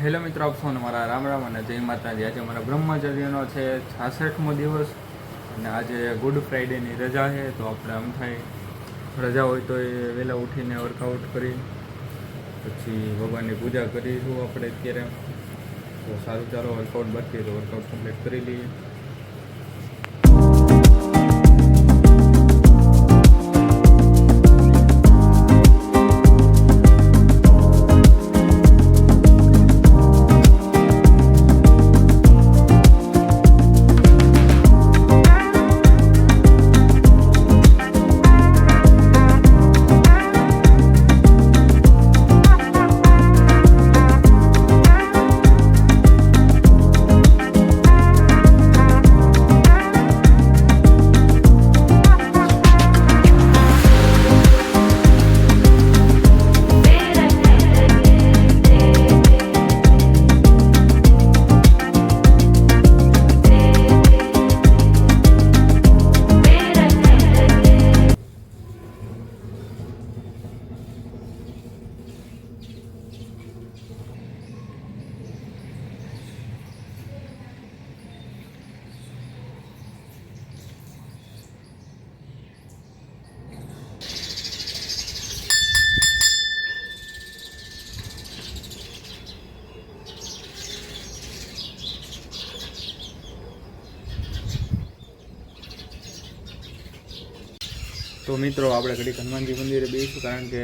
Hello મિત્રો, આપ સૌને મારા રામ રામ અને જય માતાજી. આજે મારા બ્રહ્મચર્યનો છે 66મો દિવસ અને આજે ગુડ ફ્રાઈડેની રજા છે. તો આપણે આમ થાય રજા હોય તો એ વહેલા ઉઠીને વર્કઆઉટ કરી પછી ભગવાનની પૂજા કરીશું આપણે અત્યારે. તો સારું, ચાલો વર્કઆઉટ બાકી તો વર્કઆઉટ કમ્પ્લીટ કરી લઈએ. તો મિત્રો, આપણે ઘડીક હનુમાનજી મંદિરે બેસીશું, કારણ કે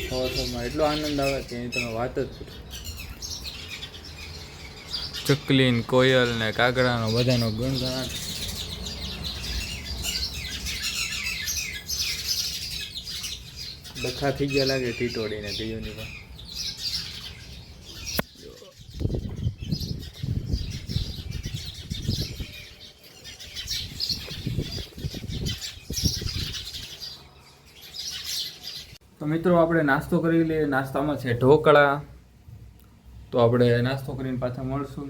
સવારમાં એટલો આનંદ આવે કે એની તમે વાત જ પૂછો. ચકલી ને કોયલ ને કાગડાનો બધાનો ગણગણાટ. ડખા થઈ ગયા લાગે ટીટોડીને કઈઓની પણ. તો મિત્રો, આપણે નાસ્તો કરી લઈએ. નાસ્તામાં છે ઢોકળા. તો આપણે નાસ્તો કરીને પાછા મળશું.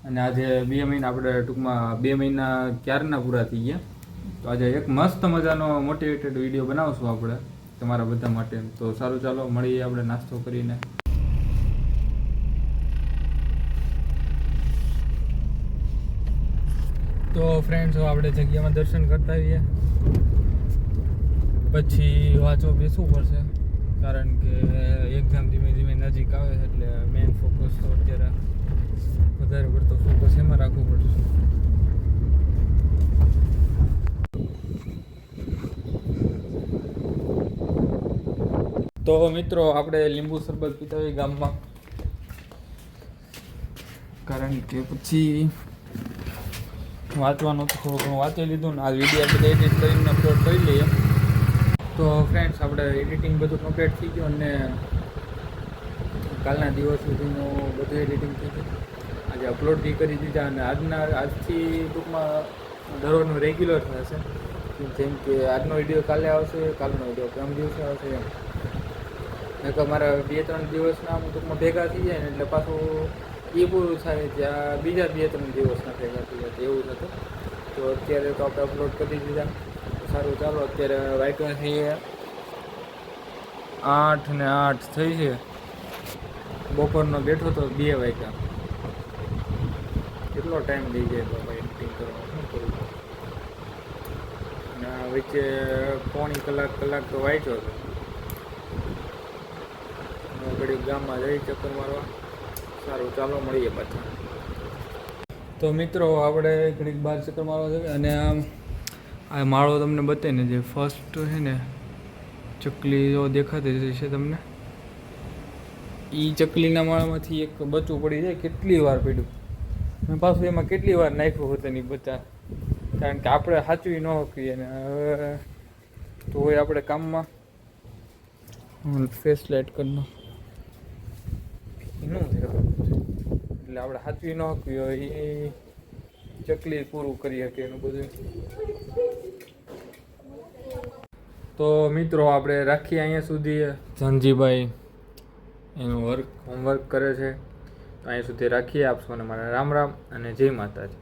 અને આજે 2 મહિના આપણે ટૂંકમાં 2 મહિના ક્યારના પૂરા થઈ ગયા. તો આજે એક મસ્ત મજાનો મોટિવેટેડ વિડીયો બનાવશું આપણે તમારા બધા માટે. તો સારું, ચાલો મળીએ આપણે નાસ્તો કરીને. તો ફ્રેન્ડ્સ, આપણે જગ્યામાં દર્શન કરતા આવીએ, પછી વાંચવા બેસવું પડશે, કારણ કે એક્ઝામ ધીમે ધીમે નજીક આવે છે. એટલે મેઇન ફોકસ તો અત્યારે વધારે પડતો ફોકસ એમાં રાખવું પડશે. તો મિત્રો, આપણે લીંબુ શરબત પીતા હોઈએ ગામમાં, કારણ કે પછી વાંચવાનું તો થોડું ઘણું વાંચી લીધું ને આ વિડીયો આપણે એડિટ કરીને અપલોડ કરી લઈએ. તો ફ્રેન્ડ્સ, આપણે એડિટિંગ બધું કમ્પ્લીટ થઈ ગયું અને કાલના દિવસ સુધીનું બધું એડિટિંગ થઈ ગયું. આજે અપલોડ બી કરી દીધા અને આજથી ટૂંકમાં દરરોજનું રેગ્યુલર થશે. જેમ કે આજનો વિડીયો કાલે આવશે, કાલનો વિડીયો પરમ દિવસે આવશે એમ. નકર મારા 2-3 દિવસના ટૂંકમાં ભેગા થઈ જાય ને એટલે પાછું એ પૂરું થાય ત્યાં બીજા 2-3 દિવસના ભેગા થઈ જાય એવું થતું. તો અત્યારે તો આપણે અપલોડ કરી દીધા. સારું, ચાલો અત્યારે વાગ્યા થઈ 8 ને 8 થઈ છે. બપોરનો બેઠો તો 2 વાગ્યા. કેટલો ટાઈમ લઈ જાય બાબા એડિટિંગ કરવાનું, શું કરું? અને વચ્ચે પોણી કલાક તો વાંચ્યો હતો. ઘડીક ગામમાં જઈ ચક્કર મારવા. સારું, ચાલો મળીએ પાછા. તો મિત્રો, આપણે ઘડીક બહાર ચક્કર મારવા જઈએ અને આ માળો તમને બતાવીને જે ફર્સ્ટ છે ને ચકલી જો દેખાતી છે તમને, એ ચકલીના માળામાંથી એક બચ્ચું પડી જાય. કેટલી વાર પડ્યું મેં પાછું એમાં, કેટલી વાર નાખ્યું હતું એ બચ્ચા, કારણ કે આપણે સાચવી ન શકીએ ને. હવે તો હોય આપણે કામમાં ફેસ લાઇટ કરનો એનું એટલે આપણે સાચવી ન શકીએ હોય એ ચકલી પૂરું કરી શકે એનું બધું. તો મિત્રો, આપણે રાખીએ અહીંયા સુધી. ધનજીભાઈ એનું હોમવર્ક કરે છે, તો અહીંયા સુધી રાખીએ. આપશો અને મારા રામ રામ અને જય માતાજી.